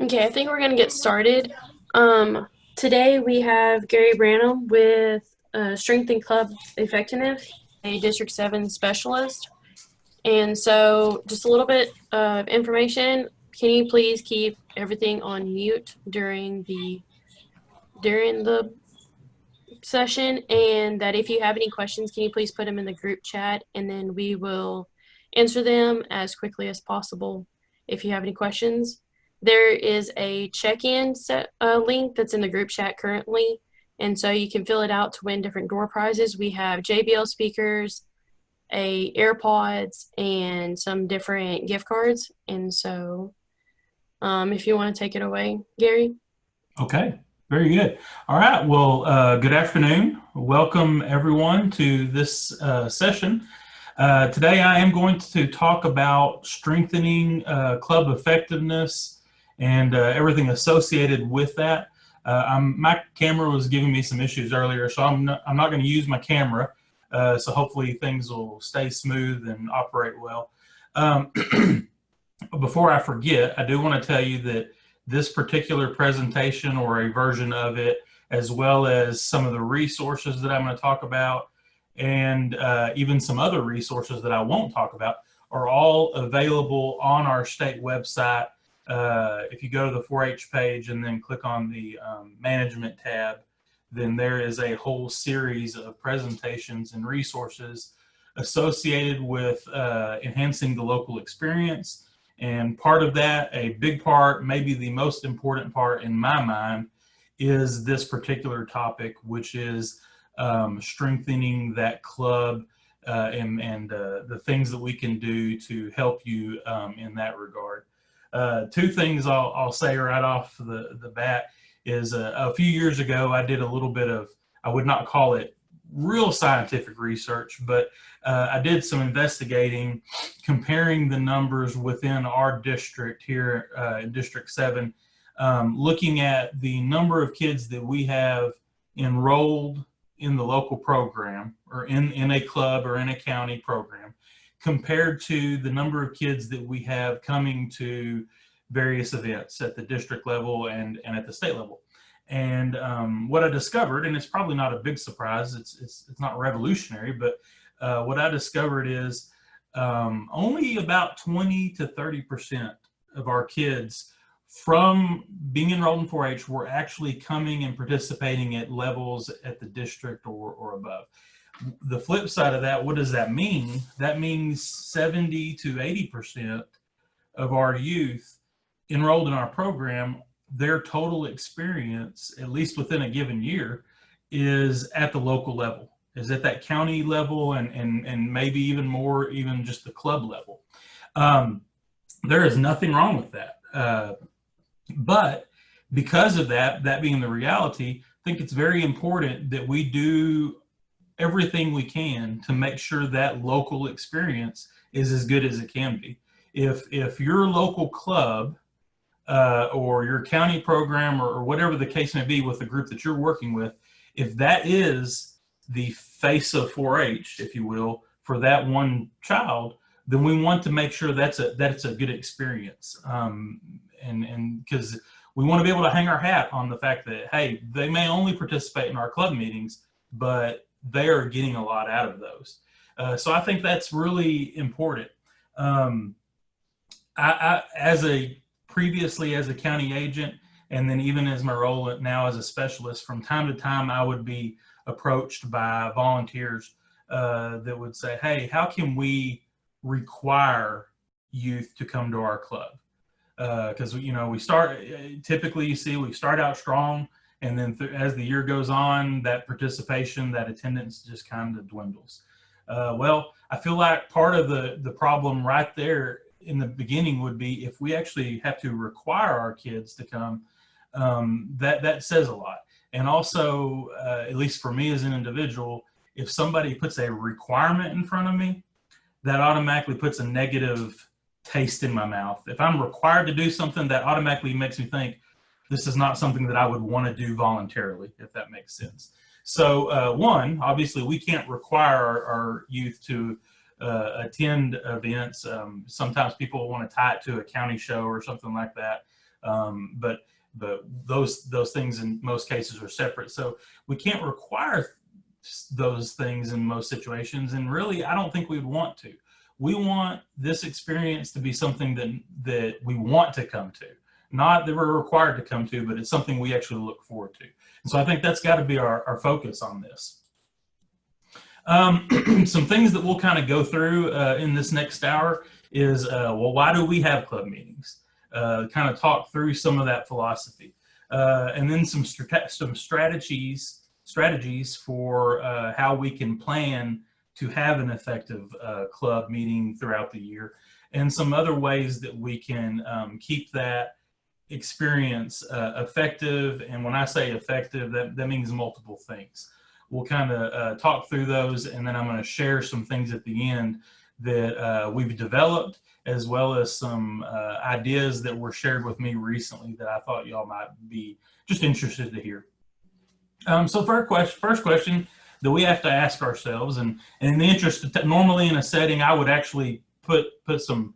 Okay, I think we're going to get started. Today we have Gary Branham with Strength and Club Effectiveness, a District 7 specialist. And so, just a little bit of information. Can you please keep everything on mute during the session? And that if you have any questions, can you please put them in the group chat, and then we will answer them as quickly as possible if you have any questions. There is a check-in link that's in the group chat currently, and so you can fill it out to win different door prizes. We have JBL speakers, a AirPods, and some different gift cards. And so if you want to take it away, Gary. Okay, very good. All right, well, good afternoon. Welcome everyone to this session. Today I am going to talk about strengthening club effectiveness and everything associated with that. My camera was giving me some issues earlier, so I'm not going to use my camera. So hopefully things will stay smooth and operate well. Before I forget, I do want to tell you that this particular presentation or a version of it, as well as some of the resources that I'm going to talk about, and even some other resources that I won't talk about, are all available on our state website. If you go to the 4-H page and then click on the management tab, then there is a whole series of presentations and resources associated with enhancing the local experience. And part of that, a big part, maybe the most important part in my mind, is this particular topic, which is strengthening that club and the things that we can do to help you in that regard. Two things I'll say right off the bat is a few years ago, I did a little bit of, I would not call it real scientific research, but I did some investigating, comparing the numbers within our district here in District 7, looking at the number of kids that we have enrolled in the local program or in a club or in a county program, compared to the number of kids that we have coming to various events at the district level and at the state level. And what I discovered, and it's probably not a big surprise, it's not revolutionary, but what I discovered is only about 20 to 30% of our kids from being enrolled in 4-H were actually coming and participating at levels at the district or above. The flip side of that, what does that mean? That means 70 to 80% of our youth enrolled in our program, their total experience, at least within a given year, is at the local level, is at that county level, and maybe even more, even just the club level. There is nothing wrong with that. But because of that being the reality, I think it's very important that we do everything we can to make sure that local experience is as good as it can be. If your local club or your county program or whatever the case may be with the group that you're working with, if that is the face of 4-H, if you will, for that one child, then we want to make sure that's a good experience. And because we want to be able to hang our hat on the fact that, hey, they may only participate in our club meetings, but they are getting a lot out of those. So I think that's really important. Previously as a county agent, and then even as my role now as a specialist, from time to time I would be approached by volunteers that would say, hey, how can we require youth to come to our club? Because we start, typically you see we start out strong, and then as the year goes on, that participation, that attendance just kind of dwindles. Well, I feel like part of the problem right there in the beginning would be if we actually have to require our kids to come, that says a lot. And also, at least for me as an individual, if somebody puts a requirement in front of me, that automatically puts a negative taste in my mouth. If I'm required to do something, that automatically makes me think this is not something that I would want to do voluntarily, if that makes sense. So one, obviously we can't require our youth to attend events. Sometimes people want to tie it to a county show or something like that. But those things in most cases are separate. So we can't require those things in most situations. And really, I don't think we'd want to. We want this experience to be something that we want to come to, not that we're required to come to, but it's something we actually look forward to. And so I think that's got to be our focus on this. Some things that we'll kind of go through in this next hour is, well, why do we have club meetings? Kind of talk through some of that philosophy. And then some strategies for how we can plan to have an effective club meeting throughout the year, and some other ways that we can keep that experience effective. And when I say effective, that means multiple things. We'll kind of talk through those, and then I'm going to share some things at the end that we've developed, as well as some ideas that were shared with me recently that I thought y'all might be just interested to hear. So first question that we have to ask ourselves, and in the interest of normally in a setting, I would actually put some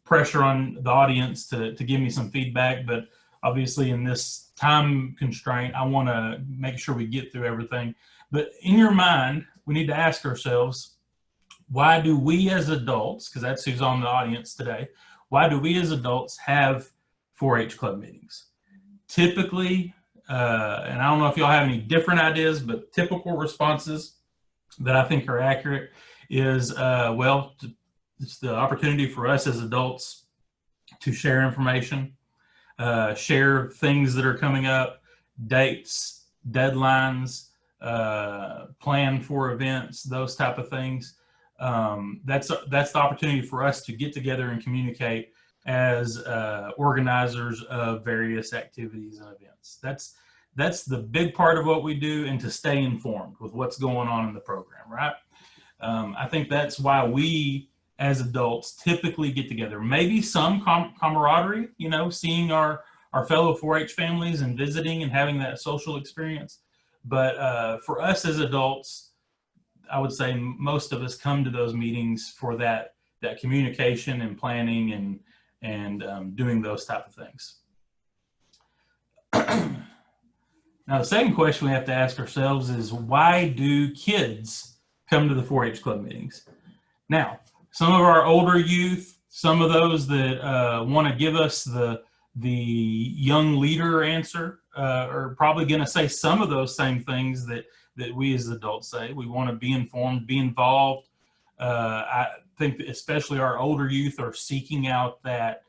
pressure on the audience to give me some feedback, but obviously in this time constraint, I want to make sure we get through everything. But in your mind, we need to ask ourselves, why do we as adults, because that's who's on the audience today, why do we as adults have 4-H club meetings? Typically, and I don't know if y'all have any different ideas, but typical responses that I think are accurate is, well, it's the opportunity for us as adults to share information, share things that are coming up, dates, deadlines, plan for events, those type of things. That's the opportunity for us to get together and communicate as organizers of various activities and events. That's the big part of what we do, and to stay informed with what's going on in the program, right? I think that's why we as adults typically get together. Maybe some camaraderie, you know, seeing our fellow 4-H families and visiting and having that social experience. But for us as adults, I would say most of us come to those meetings for that communication and planning and doing those type of things. Now, the second question we have to ask ourselves is, why do kids come to the 4-H club meetings? Now, some of our older youth, some of those that want to give us the young leader answer are probably going to say some of those same things that we as adults say. We want to be informed, be involved. I think that especially our older youth are seeking out that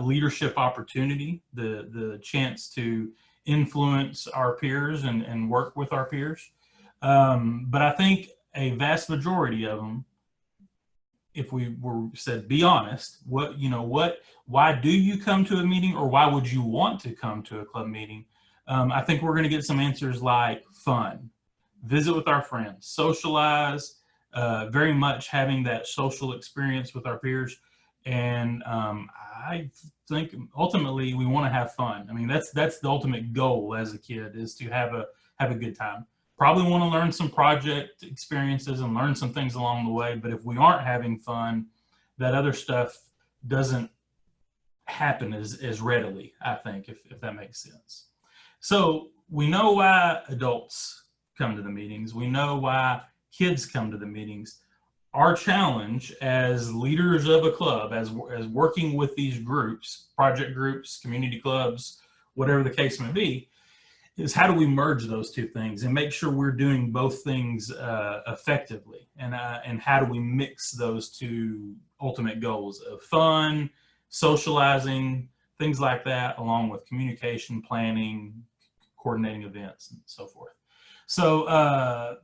leadership opportunity, the chance to influence our peers and work with our peers. But I think a vast majority of them, if we were said, be honest, why do you come to a meeting, or why would you want to come to a club meeting? I think we're going to get some answers like fun, visit with our friends, socialize, very much having that social experience with our peers. And I think ultimately we want to have fun. I mean, that's the ultimate goal as a kid, is to have a good time. Probably want to learn some project experiences and learn some things along the way. But if we aren't having fun, that other stuff doesn't happen as readily, I think, if that makes sense. So we know why adults come to the meetings. We know why kids come to the meetings. Our challenge as leaders of a club, as working with these groups, project groups, community clubs, whatever the case may be, is how do we merge those two things and make sure we're doing both things effectively, and how do we mix those two ultimate goals of fun, socializing, things like that, along with communication, planning, coordinating events, and so forth. So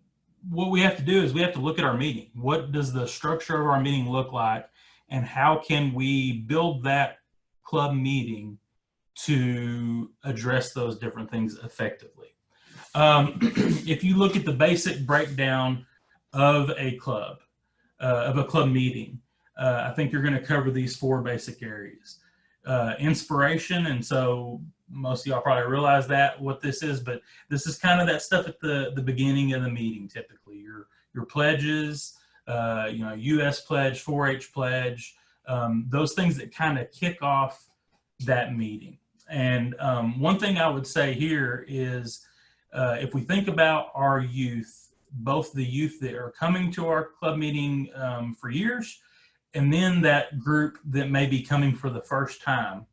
what we have to do is we have to look at our meeting. What does the structure of our meeting look like, and how can we build that club meeting to address those different things effectively? If you look at the basic breakdown of a club meeting, I think you're going to cover these 4 basic areas. Inspiration, and so most of y'all probably realize what this is, but this is kind of that stuff at the beginning of the meeting. Typically, your pledges, U.S. pledge, 4-H pledge, those things that kind of kick off that meeting. And one thing I would say here is if we think about our youth, both the youth that are coming to our club meeting for years, and then that group that may be coming for the first time,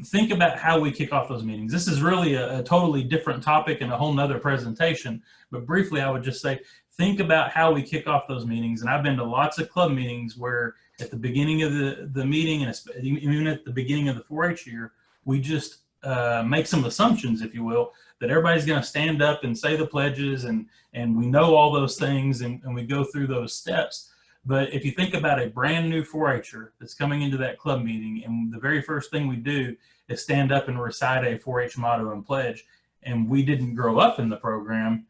think about how we kick off those meetings. This is really a totally different topic and a whole nother presentation, but briefly I would just say, think about how we kick off those meetings. And I've been to lots of club meetings where at the beginning of the meeting, and even at the beginning of the 4-H year, we just make some assumptions, if you will, that everybody's going to stand up and say the pledges, and we know all those things, and we go through those steps. But if you think about a brand new 4-H'er that's coming into that club meeting, and the very first thing we do is stand up and recite a 4-H motto and pledge, and we didn't grow up in the program,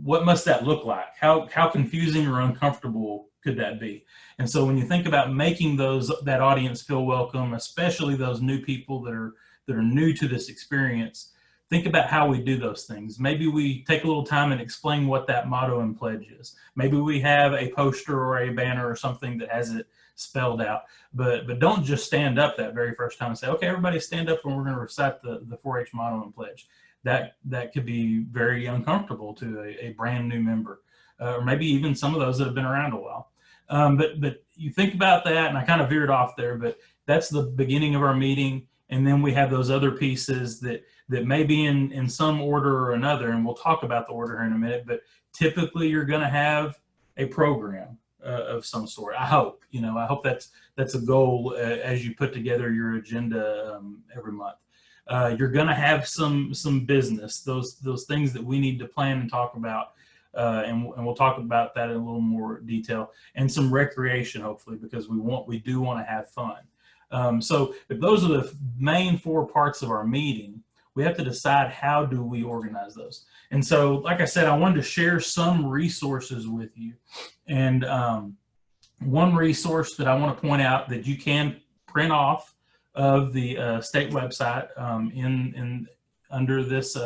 what must that look like? How confusing or uncomfortable could that be? And so when you think about making that audience feel welcome, especially those new people that are new to this experience, think about how we do those things. Maybe we take a little time and explain what that motto and pledge is. Maybe we have a poster or a banner or something that has it spelled out. But don't just stand up that very first time and say, okay, everybody stand up and we're going to recite the 4-H motto and pledge. That could be very uncomfortable to a brand new member, or maybe even some of those that have been around a while. But you think about that, and I kind of veered off there, but that's the beginning of our meeting. And then we have those other pieces that may be in some order or another, and we'll talk about the order here in a minute, but typically you're going to have a program of some sort. I hope that's a goal as you put together your agenda every month. You're going to have some business, those things that we need to plan and talk about, and we'll talk about that in a little more detail, and some recreation, hopefully, because we do want to have fun. So if those are the main 4 parts of our meeting, we have to decide how do we organize those. And so, like I said, I wanted to share some resources with you. And one resource that I want to point out that you can print off of the state website under this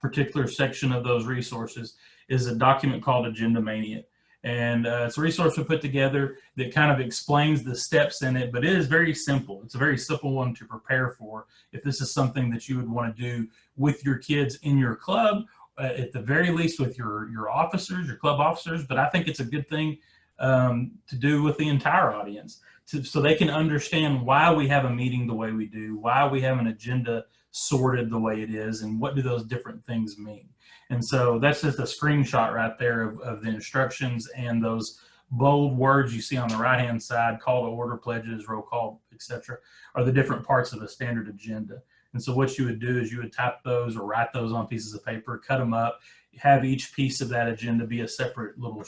particular section of those resources is a document called Agenda Mania. And it's a resource we put together that kind of explains the steps in it, but it is very simple. It's a very simple one to prepare for if this is something that you would want to do with your kids in your club, at the very least with your officers, your club officers. But I think it's a good thing to do with the entire audience, so they can understand why we have a meeting the way we do, why we have an agenda sorted the way it is, and what do those different things mean. And so that's just a screenshot right there of the instructions, and those bold words you see on the right-hand side, call to order, pledges, roll call, etc., are the different parts of a standard agenda. And so what you would do is you would type those or write those on pieces of paper, cut them up, have each piece of that agenda be a separate little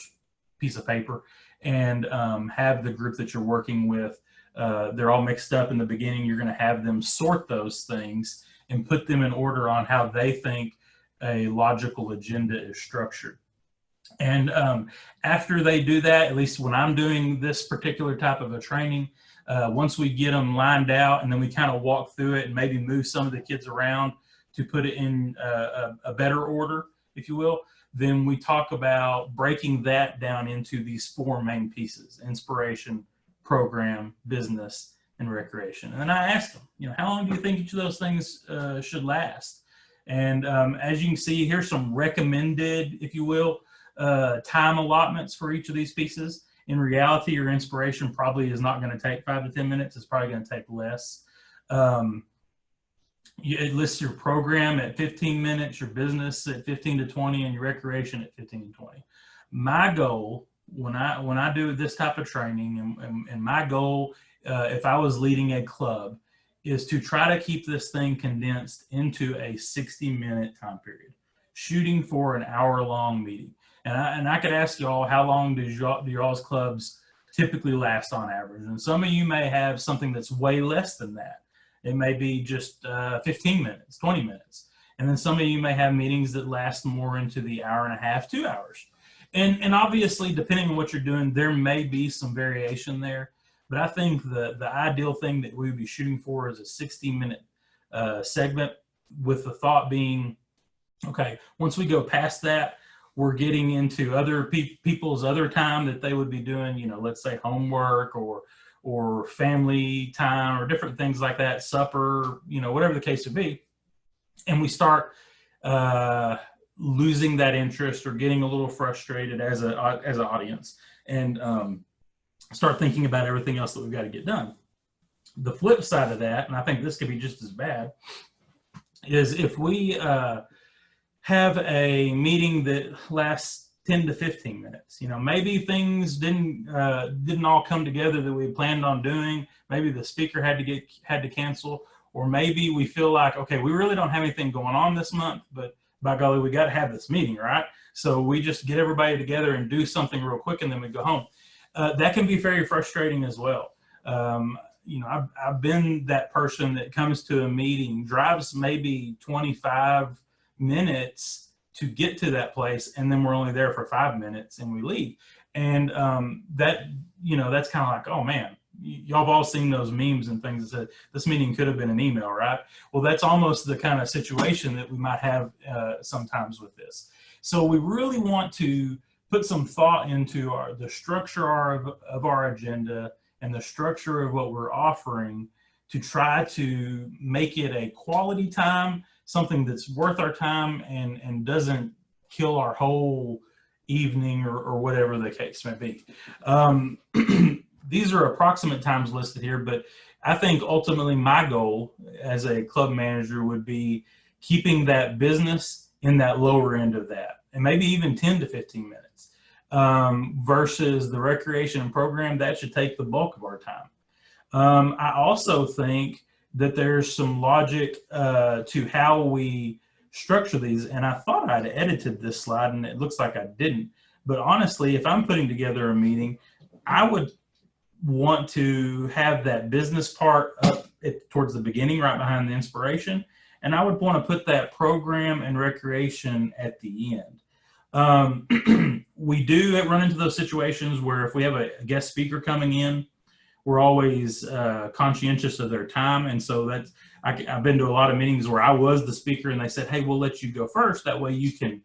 piece of paper, and have the group that you're working with, they're all mixed up in the beginning. You're going to have them sort those things and put them in order on how they think a logical agenda is structured. And after they do that, at least when I'm doing this particular type of a training, once we get them lined out and then we kind of walk through it and maybe move some of the kids around to put it in a better order, if you will, then we talk about breaking that down into these 4 main pieces: inspiration, program, business, and recreation. And then I asked them, how long do you think each of those things should last? And as you can see, here's some recommended, if you will, time allotments for each of these pieces. In reality, your inspiration probably is not going to take 5 to 10 minutes. It's probably going to take less. It lists your program at 15 minutes, your business at 15 to 20, and your recreation at 15 to 20. My goal when I do this type of training, and my goal, if I was leading a club, is to try to keep this thing condensed into a 60-minute time period, shooting for an hour-long meeting. And I could ask y'all, how long do y'all's clubs typically last on average? And some of you may have something that's way less than that. It may be just 15 minutes, 20 minutes. And then some of you may have meetings that last more into the hour and a half, 2 hours. And obviously, depending on what you're doing, there may be some variation there. But I think the ideal thing that we would be shooting for is a 60-minute segment, with the thought being, okay, once we go past that, we're getting into other people's other time that they would be doing, let's say homework or or family time or different things like that, supper, whatever the case would be. And we start losing that interest or getting a little frustrated as an audience, and start thinking about everything else that we've got to get done. The flip side of that, and I think this could be just as bad, is if we have a meeting that lasts 10 to 15 minutes. Maybe things didn't all come together that we planned on doing. Maybe the speaker had to cancel, or maybe we feel like, okay, we really don't have anything going on this month, but by golly, we got to have this meeting, right? So we just get everybody together and do something real quick, and then we go home. That can be very frustrating as well. I've been that person that comes to a meeting, drives maybe 25 minutes to get to that place, and then we're only there for 5 minutes and we leave. And that's kind of like, oh man, y'all have all seen those memes and things that said this meeting could have been an email, right? Well, that's almost the kind of situation that we might have sometimes with this. So we really want to put some thought into the structure of our agenda and the structure of what we're offering, to try to make it a quality time, something that's worth our time and doesn't kill our whole evening or whatever the case may be. These are approximate times listed here, but I think ultimately my goal as a club manager would be keeping that business in that lower end of that, and maybe even 10 to 15 minutes, versus the recreation and program that should take the bulk of our time. I also think that there's some logic to how we structure these, and I thought I'd edited this slide and it looks like I didn't, but honestly, if I'm putting together a meeting, I would want to have that business part up towards the beginning, right behind the inspiration, and I would want to put that program and recreation at the end. We do run into those situations where if we have a guest speaker coming in, we're always conscientious of their time, and so I've been to a lot of meetings where I was the speaker and they said, hey, we'll let you go first, that way you can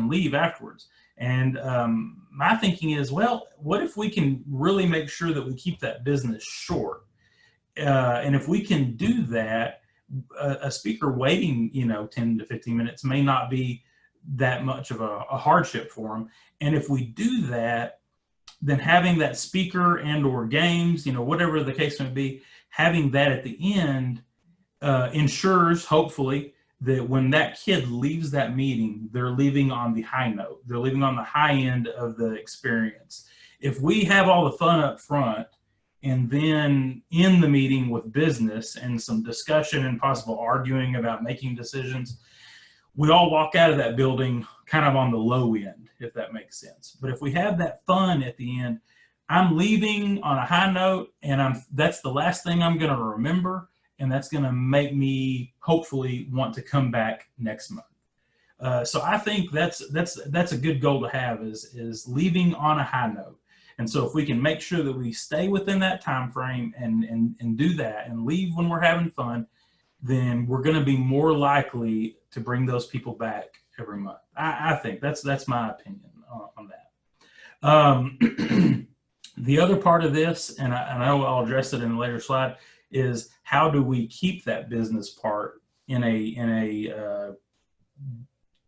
leave afterwards. And my thinking is, well, what if we can really make sure that we keep that business short? And if we can do that, a speaker waiting 10 to 15 minutes may not be that much of a hardship for them. And if we do that, then having that speaker and or games, whatever the case may be, having that at the end ensures, hopefully, that when that kid leaves that meeting, they're leaving on the high note. They're leaving on the high end of the experience. If we have all the fun up front and then in the meeting with business and some discussion and possible arguing about making decisions, we all walk out of that building kind of on the low end, if that makes sense. But if we have that fun at the end, I'm leaving on a high note, and that's the last thing I'm going to remember, and that's going to make me hopefully want to come back next month. So I think that's a good goal to have, is leaving on a high note. And so if we can make sure that we stay within that time frame and do that and leave when we're having fun, then we're going to be more likely to bring those people back every month. I think that's my opinion on that. The other part of this, and I know I'll address it in a later slide, is how do we keep that business part in a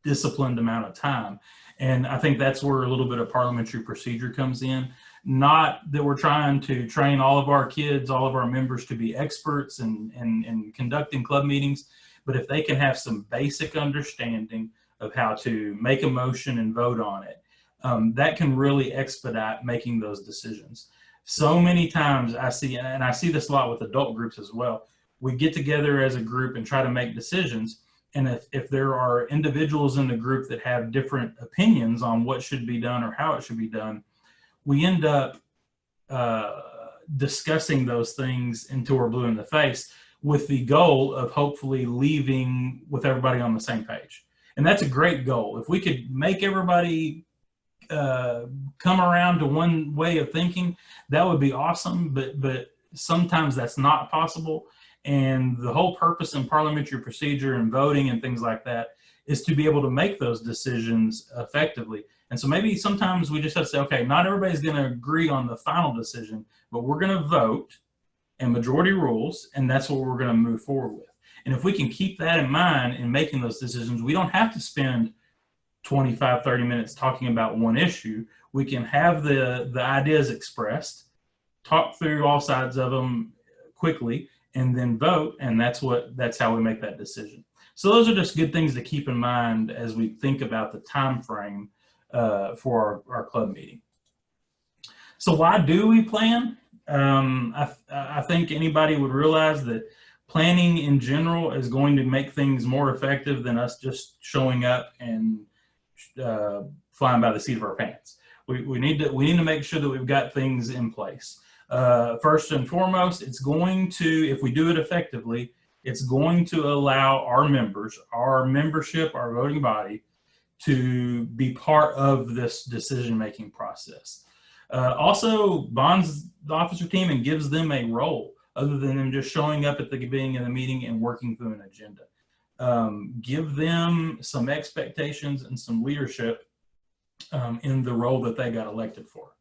disciplined amount of time? And I think that's where a little bit of parliamentary procedure comes in. Not that we're trying to train all of our kids, all of our members to be experts in conducting club meetings, but if they can have some basic understanding of how to make a motion and vote on it, that can really expedite making those decisions. So many times I see, and I see this a lot with adult groups as well, we get together as a group and try to make decisions. And if there are individuals in the group that have different opinions on what should be done or how it should be done, we end up discussing those things until we're blue in the face, with the goal of hopefully leaving with everybody on the same page. And that's a great goal. If we could make everybody come around to one way of thinking, that would be awesome. But sometimes that's not possible. And the whole purpose in parliamentary procedure and voting and things like that is to be able to make those decisions effectively. And so maybe sometimes we just have to say, okay, not everybody's going to agree on the final decision, but we're going to vote and majority rules, and that's what we're going to move forward with. And if we can keep that in mind in making those decisions, we don't have to spend 25, 30 minutes talking about one issue. We can have the ideas expressed, talk through all sides of them quickly, and then vote, and that's how we make that decision. So those are just good things to keep in mind as we think about the time frame for our club meeting. So why do we plan? I think anybody would realize that planning in general is going to make things more effective than us just showing up and flying by the seat of our pants. We need to make sure that we've got things in place. First and foremost, it's going to, if we do it effectively, it's going to allow our members, our membership, our voting body, to be part of this decision-making process. Also bonds the officer team and gives them a role other than them just showing up at the beginning of the meeting and working through an agenda. Give them some expectations and some leadership in the role that they got elected for.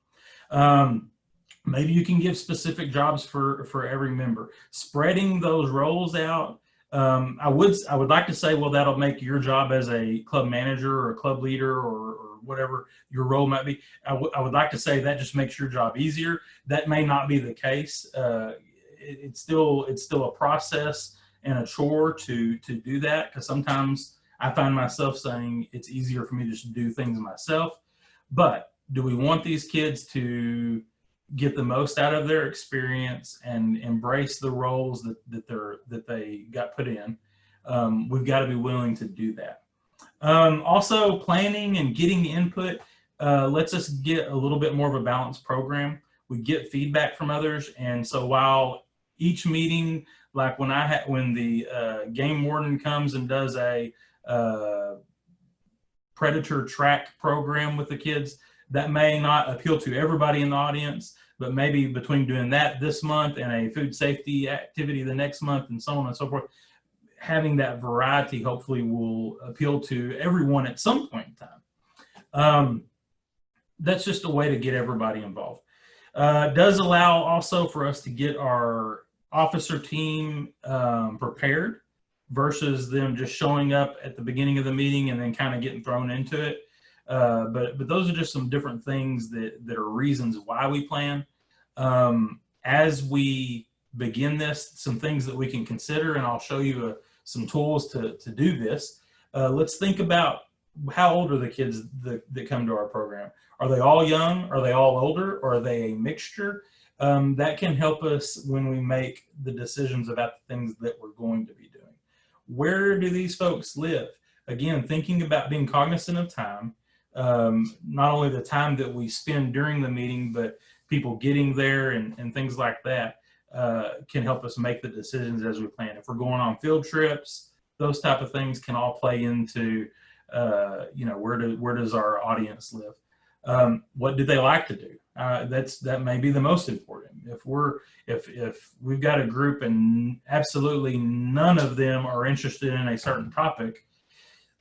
Maybe you can give specific jobs for every member. Spreading those roles out, I would like to say, well, that'll make your job as a club manager or a club leader or whatever your role might be. I would like to say that just makes your job easier. That may not be the case. It's still a process and a chore to do that, because sometimes I find myself saying it's easier for me to just do things myself. But do we want these kids to get the most out of their experience and embrace the roles that they got put in? We've got to be willing to do that. Also, planning and getting input lets us get a little bit more of a balanced program. We get feedback from others, and so while each meeting, like when the game warden comes and does a predator track program with the kids, that may not appeal to everybody in the audience, but maybe between doing that this month and a food safety activity the next month and so on and so forth, having that variety hopefully will appeal to everyone at some point in time. That's just a way to get everybody involved. It does allow also for us to get our officer team prepared versus them just showing up at the beginning of the meeting and then kind of getting thrown into it. But those are just some different things that are reasons why we plan. As we begin this, some things that we can consider, and I'll show you some tools to do this. Let's think about, how old are the kids that come to our program? Are they all young? Are they all older? Or are they a mixture? That can help us when we make the decisions about the things that we're going to be doing. Where do these folks live? Again, thinking about being cognizant of time, not only the time that we spend during the meeting, but people getting there and things like that can help us make the decisions as we plan. If we're going on field trips, those type of things can all play into, where does our audience live? What do they like to do? That may be the most important. If we've got a group and absolutely none of them are interested in a certain topic,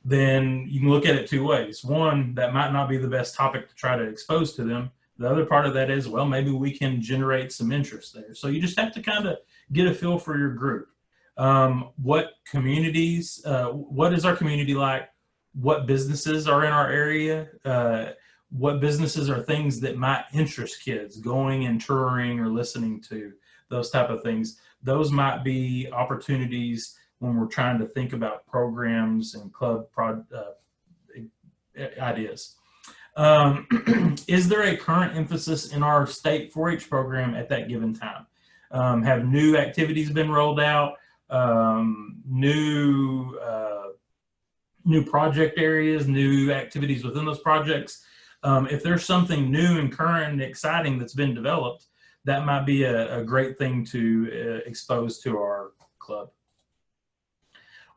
then you can look at it two ways. One, that might not be the best topic to try to expose to them. The other part of that is, well, maybe we can generate some interest there. So you just have to kind of get a feel for your group. What communities, what is our community like? What businesses are in our area? What businesses are things that might interest kids going and touring or listening to, those type of things. Those might be opportunities when we're trying to think about programs and club ideas. Is there a current emphasis in our state 4-H program at that given time? Have new activities been rolled out? New project areas, new activities within those projects? If there's something new and current and exciting that's been developed, that might be a great thing to expose to our club.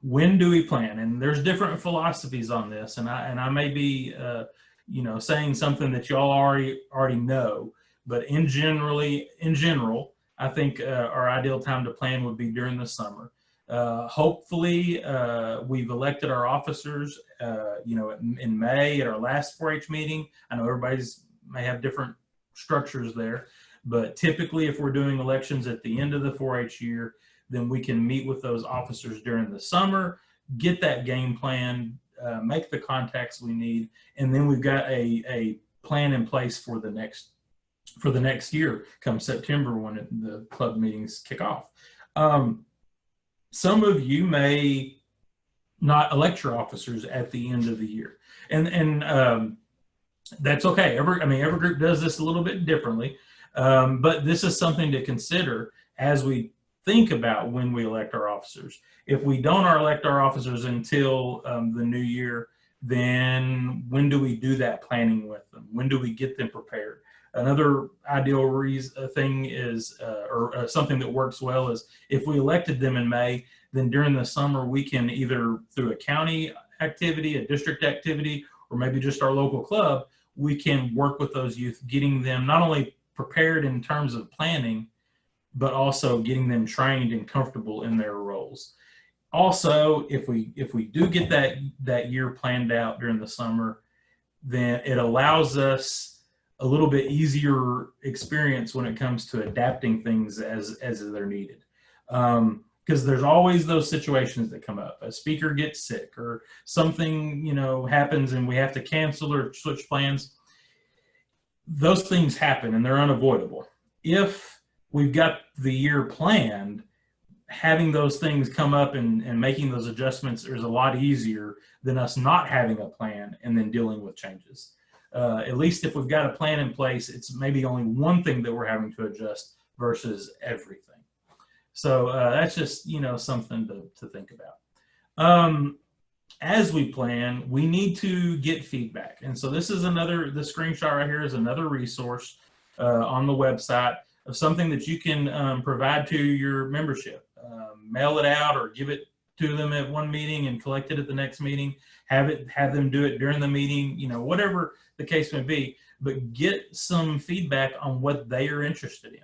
When do we plan? And there's different philosophies on this, and I may be saying something that y'all already know, but in general, I think our ideal time to plan would be during the summer. Hopefully, we've elected our officers, in May at our last 4-H meeting. I know everybody's may have different structures there, but typically if we're doing elections at the end of the 4-H year, then we can meet with those officers during the summer, get that game plan, make the contacts we need, and then we've got a plan in place for the next year come September when the club meetings kick off. Some of you may not elect your officers at the end of the year, and that's okay. Every group does this a little bit differently, but this is something to consider as we think about when we elect our officers. If we don't elect our officers until the new year, then when do we do that planning with them? When do we get them prepared? Another ideal thing is, or something that works well, is if we elected them in May, then during the summer we can either through a county activity, a district activity, or maybe just our local club, we can work with those youth, getting them not only prepared in terms of planning, but also getting them trained and comfortable in their roles. Also, if we do get that year planned out during the summer, then it allows us a little bit easier experience when it comes to adapting things as they're needed. Because there's always those situations that come up. A speaker gets sick or something, happens and we have to cancel or switch plans. Those things happen and they're unavoidable. If we've got the year planned, having those things come up and making those adjustments is a lot easier than us not having a plan and then dealing with changes. At least if we've got a plan in place, it's maybe only one thing that we're having to adjust versus everything. So that's just, something to think about. As we plan, we need to get feedback. And so this is the screenshot right here is another resource on the website of something that you can provide to your membership. Mail it out or give it to them at one meeting and collect it at the next meeting. Have them do it during the meeting, whatever the case may be, but get some feedback on what they are interested in.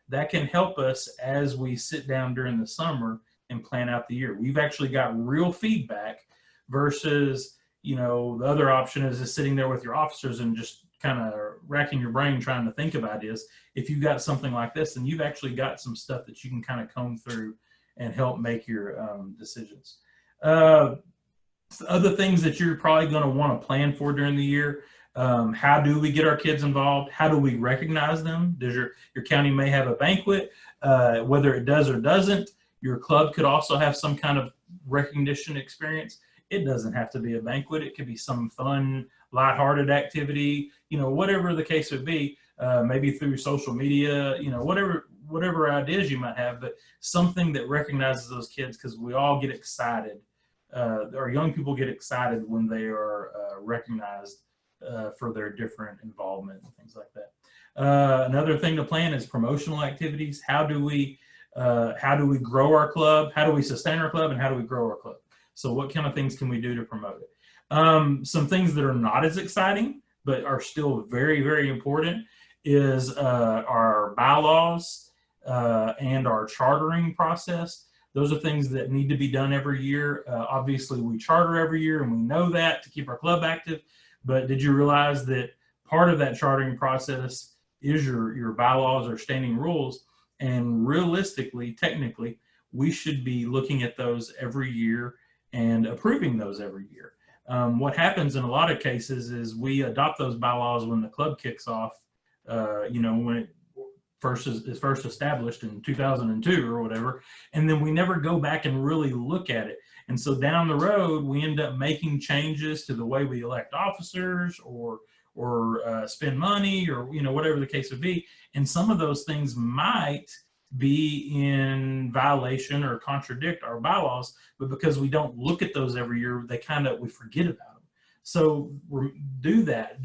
That can help us as we sit down during the summer and plan out the year. We've actually got real feedback versus, the other option is just sitting there with your officers and just kind of racking your brain trying to think of ideas. If you've got something like this, then you've actually got some stuff that you can kind of comb through and help make your decisions. Other things that you're probably going to want to plan for during the year. How do we get our kids involved? How do we recognize them? Does your county may have a banquet, whether it does or doesn't. Your club could also have some kind of recognition experience. It doesn't have to be a banquet. It could be some fun, lighthearted activity, whatever the case would be, maybe through social media, whatever ideas you might have, but something that recognizes those kids, because we all get excited. Our young people get excited when they are recognized for their different involvement and things like that. Another thing to plan is promotional activities. How do we grow our club? How do we sustain our club? And how do we grow our club? So what kind of things can we do to promote it? Some things that are not as exciting, but are still very, very important is our bylaws and our chartering process. Those are things that need to be done every year. Obviously, we charter every year, and we know that to keep our club active. But did you realize that part of that chartering process is your bylaws or standing rules? And realistically, technically, we should be looking at those every year and approving those every year. What happens in a lot of cases is we adopt those bylaws when the club kicks off, when it is first established in 2002 or whatever, and then we never go back and really look at it. And so down the road, we end up making changes to the way we elect officers or spend money or, whatever the case would be. And some of those things might be in violation or contradict our bylaws, but because we don't look at those every year, we forget about them. So do that,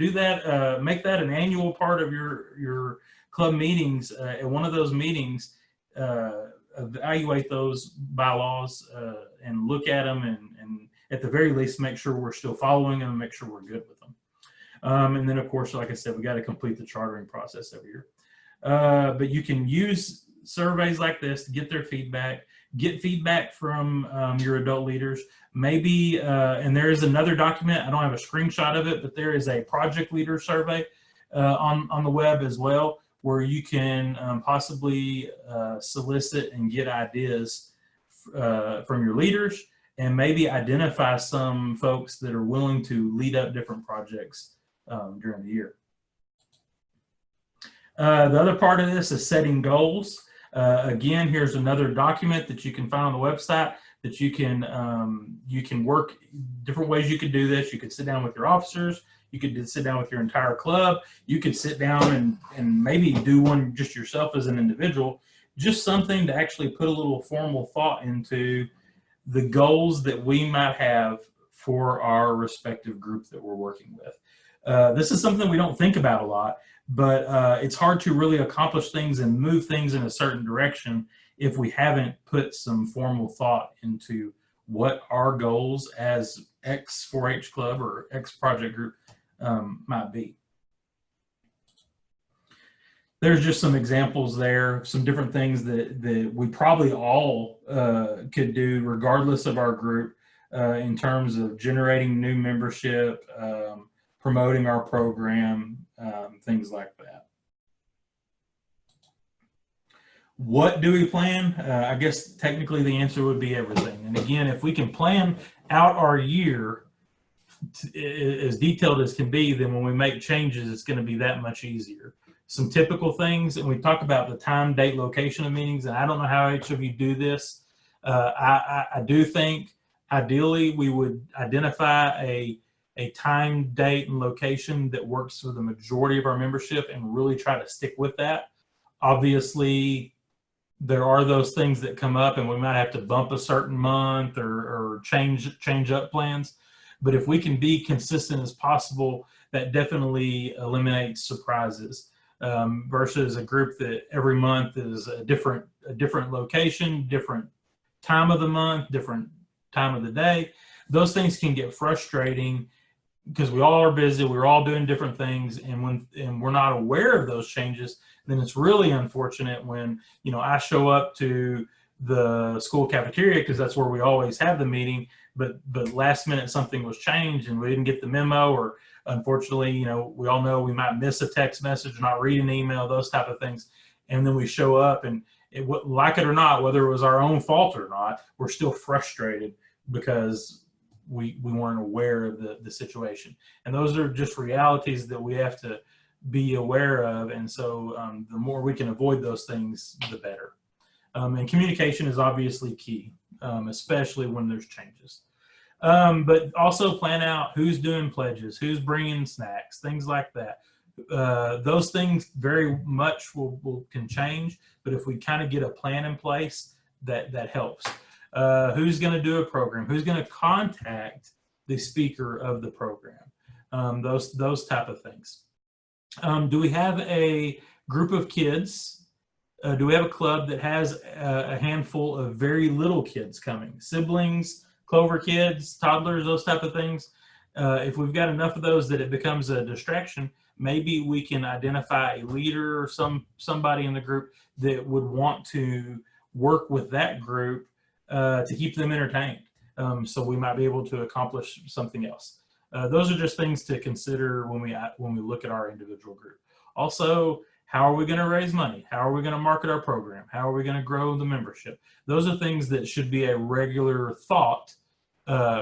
make that an annual part of your club meetings. At one of those meetings, evaluate those bylaws and look at them and at the very least make sure we're still following them and make sure we're good with them. And then of course, like I said, we got to complete the chartering process every year. But you can use surveys like this to get their feedback. Get feedback from your adult leaders. Maybe, and there is another document, I don't have a screenshot of it, but there is a project leader survey on the web as well, where you can possibly solicit and get ideas from your leaders, and maybe identify some folks that are willing to lead up different projects during the year. The other part of this is setting goals. Again, here's another document that you can find on the website that you can work different ways you could do this. You could sit down with your officers. You could sit down with your entire club. You could sit down and maybe do one just yourself as an individual, just something to actually put a little formal thought into the goals that we might have for our respective group that we're working with. This is something we don't think about a lot, but it's hard to really accomplish things and move things in a certain direction if we haven't put some formal thought into what our goals as X 4-H club or X project group might be. There's just some examples there, some different things that we probably all could do regardless of our group in terms of generating new membership, promoting our program, things like that. What do we plan? I guess technically the answer would be everything. And again, if we can plan out our year as detailed as can be, then when we make changes, it's going to be that much easier. Some typical things, and we talk about the time, date, location of meetings, and I don't know how each of you do this. I do think ideally we would identify a time, date, and location that works for the majority of our membership and really try to stick with that. Obviously, there are those things that come up and we might have to bump a certain month or change up plans. But if we can be consistent as possible, that definitely eliminates surprises versus a group that every month is a different location, different time of the month, different time of the day. Those things can get frustrating because we all are busy, we're all doing different things, and we're not aware of those changes, then it's really unfortunate when, you know, I show up to the school cafeteria because that's where we always have the meeting, but last minute something was changed and we didn't get the memo, or unfortunately, you know, we all know we might miss a text message, not read an email, those type of things, and then we show up and like it or not, whether it was our own fault or not, we're still frustrated because we weren't aware of the situation. And those are just realities that we have to be aware of. And so the more we can avoid those things, the better. And communication is obviously key, especially when there's changes. But also plan out who's doing pledges, who's bringing snacks, things like that. Those things very much can change, but if we kind of get a plan in place, that helps. Who's going to do a program? Who's going to contact the speaker of the program? Those type of things. Do we have a group of kids? Do we have a club that has a handful of very little kids coming? Siblings, Clover kids, toddlers, those type of things. If we've got enough of those that it becomes a distraction, maybe we can identify a leader or somebody in the group that would want to work with that group to keep them entertained. So we might be able to accomplish something else. Those are just things to consider when we look at our individual group. Also, how are we going to raise money? How are we going to market our program? How are we going to grow the membership? Those are things that should be a regular thought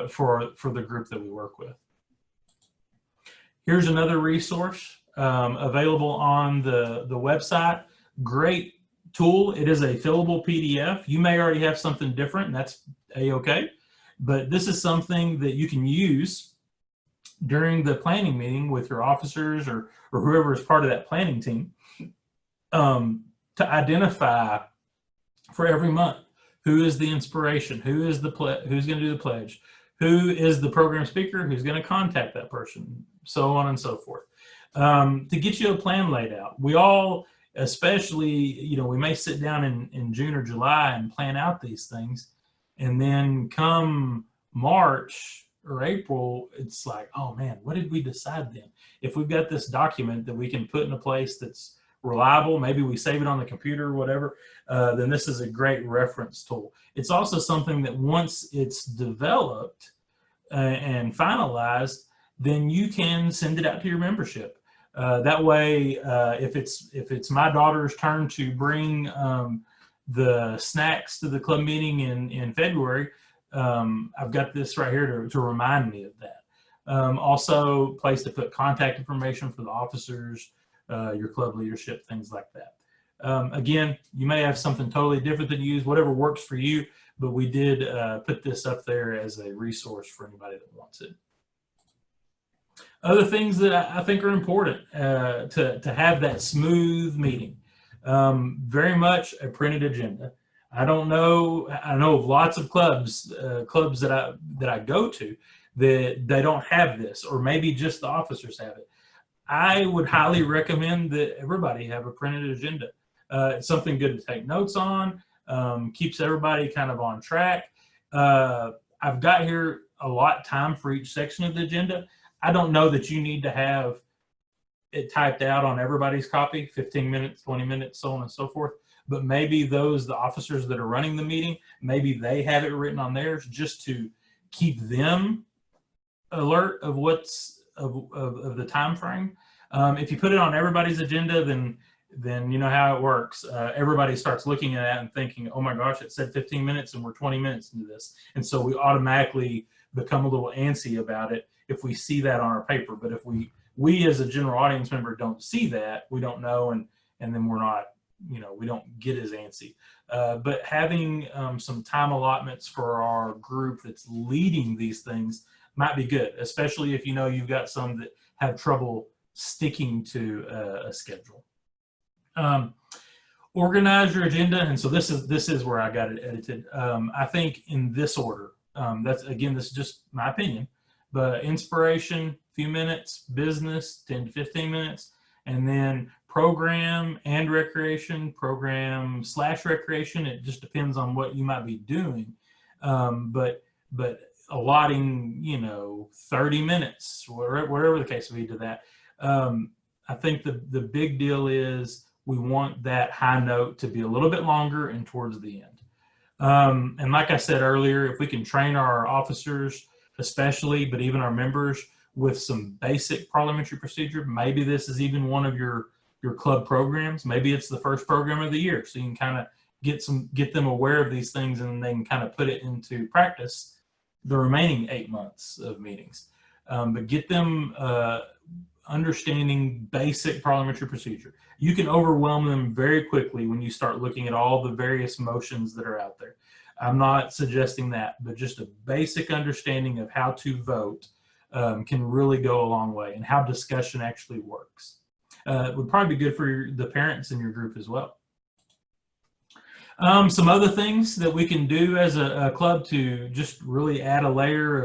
for the group that we work with. Here's another resource available on the website. Great tool. It is a fillable PDF. You may already have something different, and that's a-okay. But this is something that you can use during the planning meeting with your officers or whoever is part of that planning team to identify for every month who is the inspiration, who's going to do the pledge, who is the program speaker, who's going to contact that person, so on and so forth. To get you a plan laid out. We all, especially, you know, we may sit down in June or July and plan out these things, and then come March or April, it's like, oh man, what did we decide then? If we've got this document that we can put in a place that's reliable, maybe we save it on the computer or whatever, then this is a great reference tool. It's also something that once it's developed and finalized, then you can send it out to your membership. That way, if it's my daughter's turn to bring the snacks to the club meeting in February, I've got this right here to remind me of that. Also, place to put contact information for the officers, your club leadership, things like that. Again, you may have something totally different that you use, whatever works for you, but we did put this up there as a resource for anybody that wants it. Other things that I think are important to have that smooth meeting. Very much a printed agenda. I know of lots of clubs that I go to that they don't have this, or maybe just the officers have it. I would highly recommend that everybody have a printed agenda. It's something good to take notes on, keeps everybody kind of on track. I've got here a lot time for each section of the agenda. I don't know that you need to have it typed out on everybody's copy, 15 minutes, 20 minutes, so on and so forth. But maybe the officers that are running the meeting, maybe they have it written on theirs just to keep them alert of of the time frame. If you put it on everybody's agenda, then you know how it works. Everybody starts looking at that and thinking, oh my gosh, it said 15 minutes and we're 20 minutes into this. And so we automatically become a little antsy about it if we see that on our paper. But if we as a general audience member don't see that, we don't know, and then we're not, we don't get as antsy. But having some time allotments for our group that's leading these things might be good, especially if you've got some that have trouble sticking to a schedule. Organize your agenda, and so this is where I got it edited. I think in this order. This is just my opinion, but inspiration, few minutes, business, 10 to 15 minutes, and then program and recreation, program/recreation. It just depends on what you might be doing, but allotting 30 minutes, whatever the case may be to that. I think the big deal is we want that high note to be a little bit longer and towards the end. And like I said earlier, if we can train our officers, especially, but even our members, with some basic parliamentary procedure, maybe this is even one of your club programs. Maybe it's the first program of the year, so you can kind of get them aware of these things, and they can kind of put it into practice the remaining 8 months of meetings. But get them understanding basic parliamentary procedure. You can overwhelm them very quickly when you start looking at all the various motions that are out there. I'm not suggesting that, but just a basic understanding of how to vote can really go a long way, and how discussion actually works. It would probably be good for the parents in your group as well. Some other things that we can do as a club to just really add a layer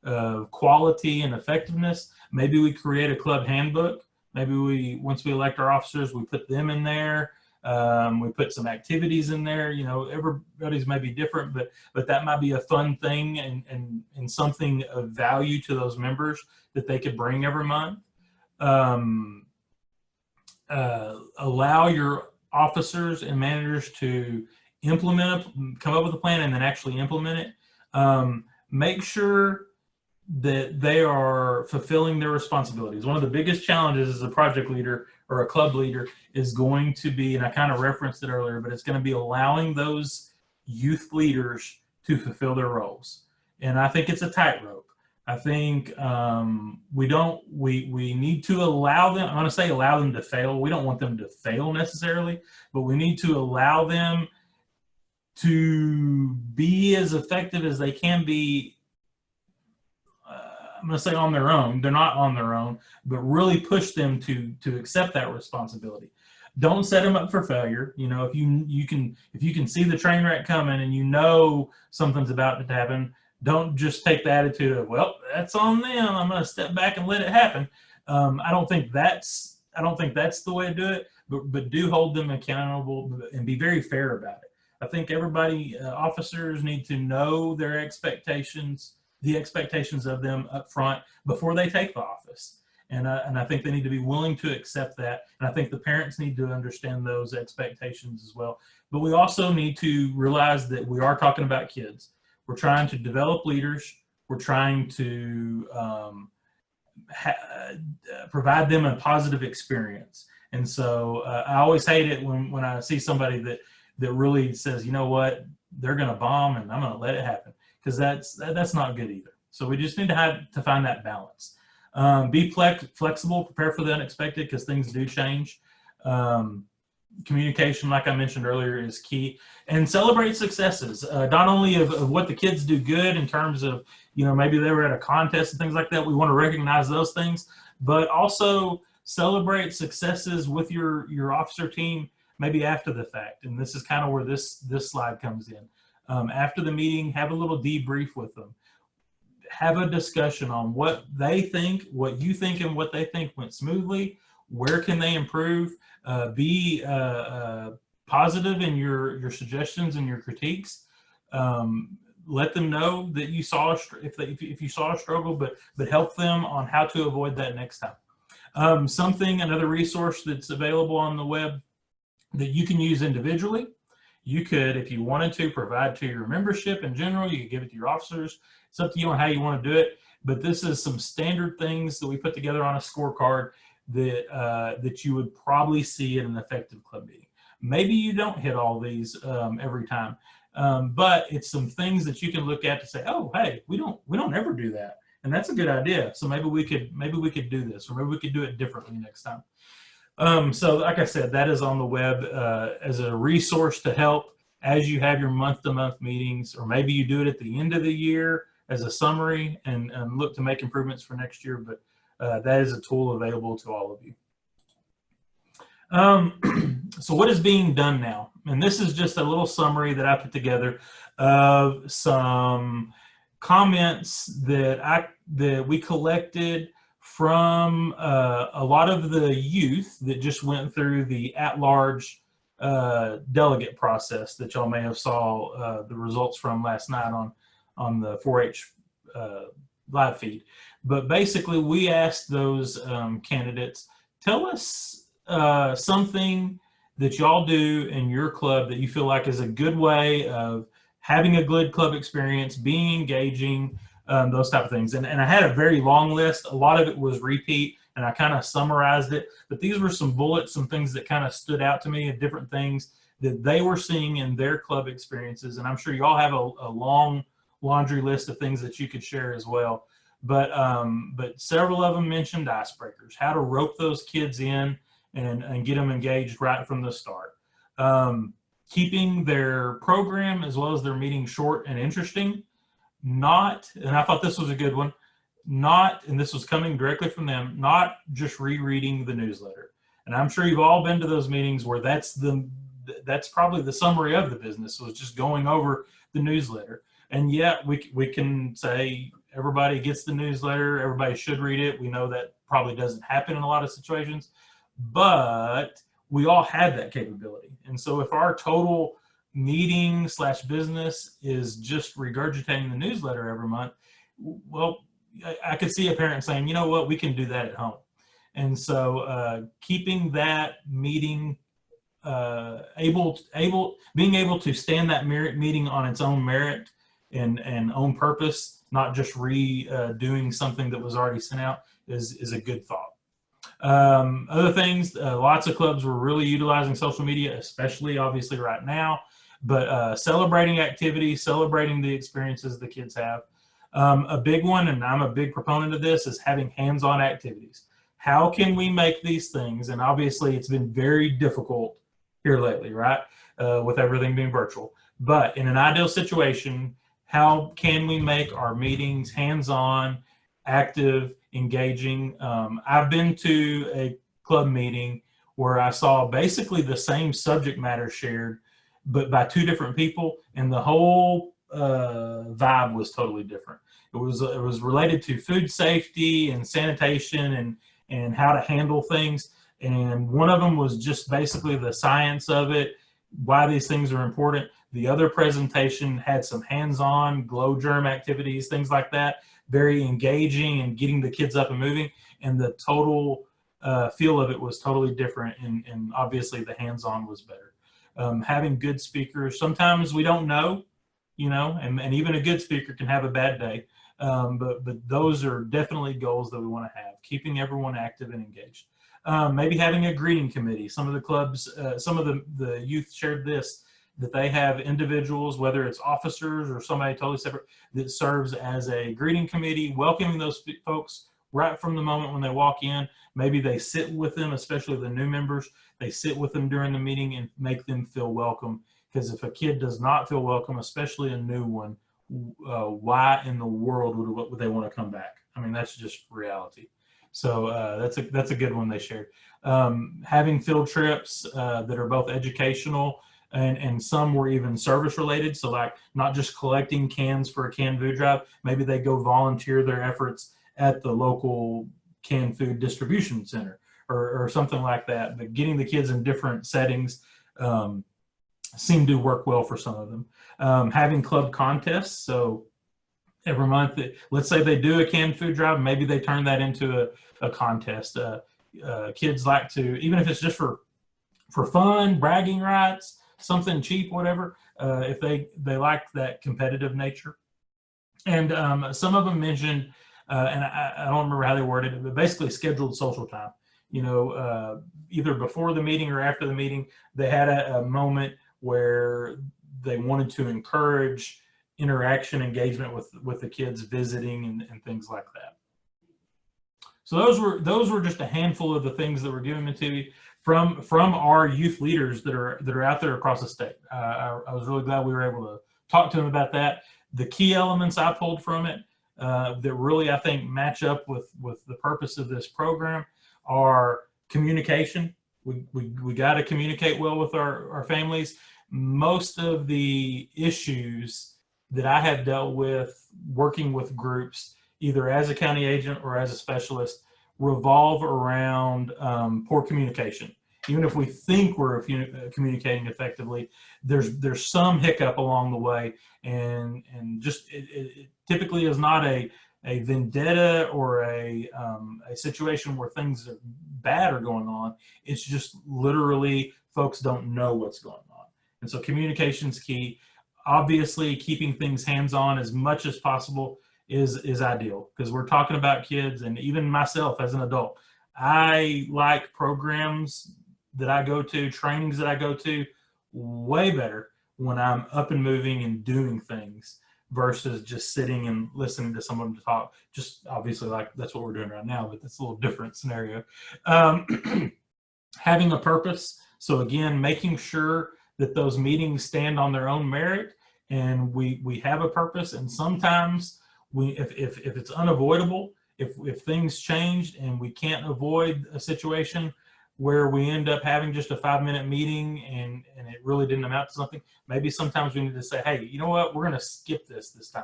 of quality and effectiveness. Maybe we create a club handbook. Maybe once we elect our officers, we put them in there. We put some activities in there. Everybody's may be different, but that might be a fun thing and something of value to those members that they could bring every month. Allow your officers and managers to come up with a plan and then actually implement it. Make sure that they are fulfilling their responsibilities. One of the biggest challenges as a project leader or a club leader is going to be, and I kind of referenced it earlier, but it's going to be allowing those youth leaders to fulfill their roles. And I think it's a tightrope. I think we need to allow them, I'm going to say allow them to fail. We don't want them to fail necessarily, but we need to allow them to be as effective as they can be. I'm going to say on their own. They're not on their own, but really push them to accept that responsibility. Don't set them up for failure. If you can see the train wreck coming and something's about to happen, don't just take the attitude of, well, that's on them, I'm going to step back and let it happen. I don't think that's the way to do it, but do hold them accountable and be very fair about it. I think everybody, officers, need to know their expectations, the expectations of them up front before they take the office. And I think they need to be willing to accept that. And I think the parents need to understand those expectations as well. But we also need to realize that we are talking about kids. We're trying to develop leaders. We're trying to provide them a positive experience. And so I always hate it when I see somebody that really says, you know what, they're going to bomb and I'm going to let it happen, because that's not good either. So we just need to find that balance. Be flexible, prepare for the unexpected, because things do change. Communication, like I mentioned earlier, is key. And celebrate successes, not only of what the kids do good in terms of, maybe they were at a contest and things like that. We want to recognize those things, but also celebrate successes with your officer team, maybe after the fact. And this is kind of where this slide comes in. After the meeting, have a little debrief with them. Have a discussion on what they think, what you think, and what they think went smoothly. Where can they improve? Be positive in your suggestions and your critiques. Let them know that you saw if you saw a struggle, but help them on how to avoid that next time. Another resource that's available on the web that you can use individually. You could, if you wanted to, provide to your membership in general. You could give it to your officers. It's up to you on how you want to do it. But this is some standard things that we put together on a scorecard that you would probably see in an effective club meeting. Maybe you don't hit all these every time, but it's some things that you can look at to say, oh, hey, we don't ever do that, and that's a good idea. So maybe we could do this, or maybe we could do it differently next time. So like I said, that is on the web as a resource to help as you have your month-to-month meetings, or maybe you do it at the end of the year as a summary and look to make improvements for next year. But that is a tool available to all of you. So what is being done now? And this is just a little summary that I put together of some comments that we collected from a lot of the youth that just went through the at-large delegate process that y'all may have saw the results from last night on the 4-H live feed. But basically, we asked those candidates, tell us something that y'all do in your club that you feel like is a good way of having a good club experience, being engaging, those type of things. And I had a very long list. A lot of it was repeat, and I kind of summarized it. But these were some bullets, some things that kind of stood out to me, of different things that they were seeing in their club experiences. And I'm sure you all have a long laundry list of things that you could share as well. But several of them mentioned icebreakers, how to rope those kids in and get them engaged right from the start. Keeping their program as well as their meeting short and interesting. And I thought this was a good one, and this was coming directly from them, not just rereading the newsletter. And I'm sure you've all been to those meetings where that's probably the summary of the business, was just going over the newsletter. And yet we can say everybody gets the newsletter, everybody should read it. We know that probably doesn't happen in a lot of situations, but we all have that capability. And so if our total meeting / business is just regurgitating the newsletter every month, well, I could see a parent saying, you know what, we can do that at home. And so keeping that meeting being able to stand that meeting on its own merit and own purpose, not just redoing something that was already sent out, is a good thought. Other things, lots of clubs were really utilizing social media, especially obviously right now, but celebrating activities, celebrating the experiences the kids have. A big one, and I'm a big proponent of this, is having hands-on activities. How can we make these things? And obviously it's been very difficult here lately, right? With everything being virtual. But in an ideal situation, how can we make our meetings hands-on, active, engaging? I've been to a club meeting where I saw basically the same subject matter shared, but by two different people, and the whole vibe was totally different. It was related to food safety and sanitation and how to handle things. And one of them was just basically the science of it, why these things are important. The other presentation had some hands-on glow germ activities, things like that, very engaging and getting the kids up and moving. and the total feel of it was totally different, and obviously the hands-on was better. Having good speakers, sometimes we don't know, you know, and even a good speaker can have a bad day. But those are definitely goals that we want to have, keeping everyone active and engaged. Maybe having a greeting committee. Some of the clubs, some of the youth shared this, that they have individuals, whether it's officers or somebody totally separate, that serves as a greeting committee, welcoming those folks right from the moment when they walk in. Maybe they sit with them, especially the new members. They sit with them during the meeting and make them feel welcome. Because if a kid does not feel welcome, especially a new one, why in the world would they want to come back? I mean, that's just reality. So that's a good one they shared. Having field trips that are both educational and some were even service related. So like not just collecting cans for a canned food drive, maybe they go volunteer their efforts at the local canned food distribution center or something like that. But getting the kids in different settings seemed to work well for some of them. Having club contests, so every month, let's say they do a canned food drive, maybe they turn that into a contest. Kids like to, even if it's just for fun, bragging rights, something cheap, whatever, if they like that competitive nature. And some of them mentioned, and I don't remember how they worded it, but basically scheduled social time. You know, either before the meeting or after the meeting, they had a moment where they wanted to encourage interaction, engagement with the kids visiting and things like that. So those were just a handful of the things that were given to me from our youth leaders that are out there across the state. I was really glad we were able to talk to them about that. The key elements I pulled from it that really I think match up with the purpose of this program are communication. We got to communicate well with our families. Most of the issues that I have dealt with working with groups, either as a county agent or as a specialist, revolve around poor communication. Even if we think we're communicating effectively, there's some hiccup along the way, and just it typically is not a vendetta or a situation where things are bad are going on. It's just literally folks don't know what's going on, and so communication's key. Obviously, keeping things hands-on as much as possible is ideal, because we're talking about kids, and even myself as an adult, I like programs that I go to, trainings that I go to, way better when I'm up and moving and doing things versus just sitting and listening to someone talk. Just obviously, like that's what we're doing right now, but that's a little different scenario. Having a purpose. So again, making sure that those meetings stand on their own merit, and we have a purpose. And sometimes if it's unavoidable, if things change and we can't avoid a situation where we end up having just a 5-minute meeting and it really didn't amount to something, maybe sometimes we need to say, hey, you know what, we're going to skip this time.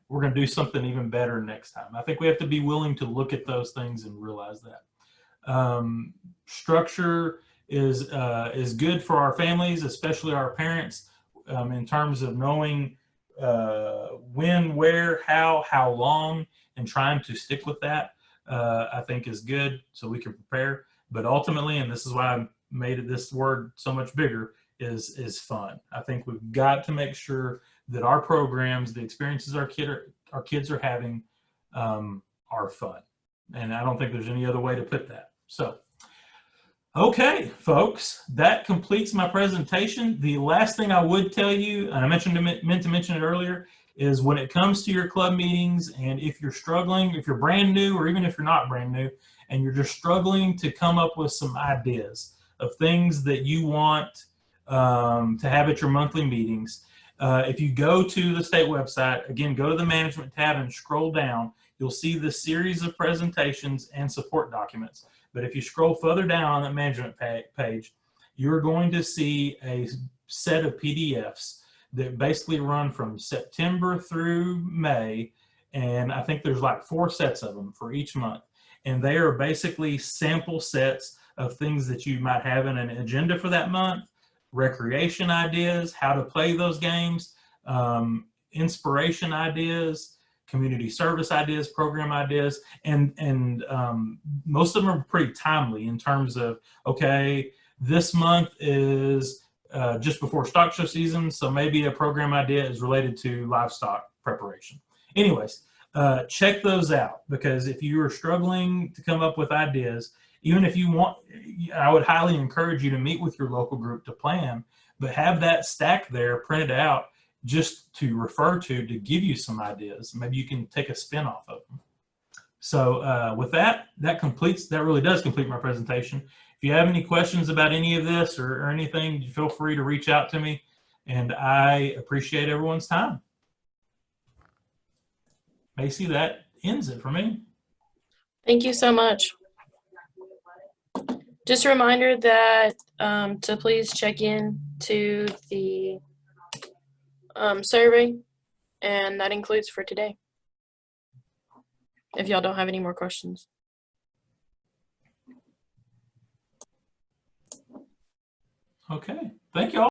We're going to do something even better next time. I think we have to be willing to look at those things and realize that. Structure is good for our families, especially our parents, in terms of knowing when, where, how long, and trying to stick with that. I think is good, so we can prepare. But ultimately, and this is why I made this word so much bigger, is fun. I think we've got to make sure that our programs, the experiences our kids are having, are fun. And I don't think there's any other way to put that. So, okay, folks, that completes my presentation. The last thing I would tell you, and I meant to mention it earlier, is when it comes to your club meetings, and if you're struggling, if you're brand new, or even if you're not brand new, and you're just struggling to come up with some ideas of things that you want to have at your monthly meetings, if you go to the state website, again, go to the management tab and scroll down, you'll see the series of presentations and support documents. But if you scroll further down on that management page, you're going to see a set of PDFs that basically run from September through May, and I think there's like 4 sets of them for each month. And they are basically sample sets of things that you might have in an agenda for that month, recreation ideas, how to play those games, inspiration ideas, community service ideas, program ideas, and most of them are pretty timely in terms of, okay, this month is just before stock show season, so maybe a program idea is related to livestock preparation. Anyways, check those out, because if you are struggling to come up with ideas, even if you want, I would highly encourage you to meet with your local group to plan, but have that stack there printed out just to refer to give you some ideas. Maybe you can take a spin off of them. So with that really does complete my presentation. If you have any questions about any of this or anything, feel free to reach out to me, and I appreciate everyone's time. Macy, that ends it for me. Thank you so much. Just a reminder that to please check in to the survey, and that includes for today, if y'all don't have any more questions. Okay, thank you all.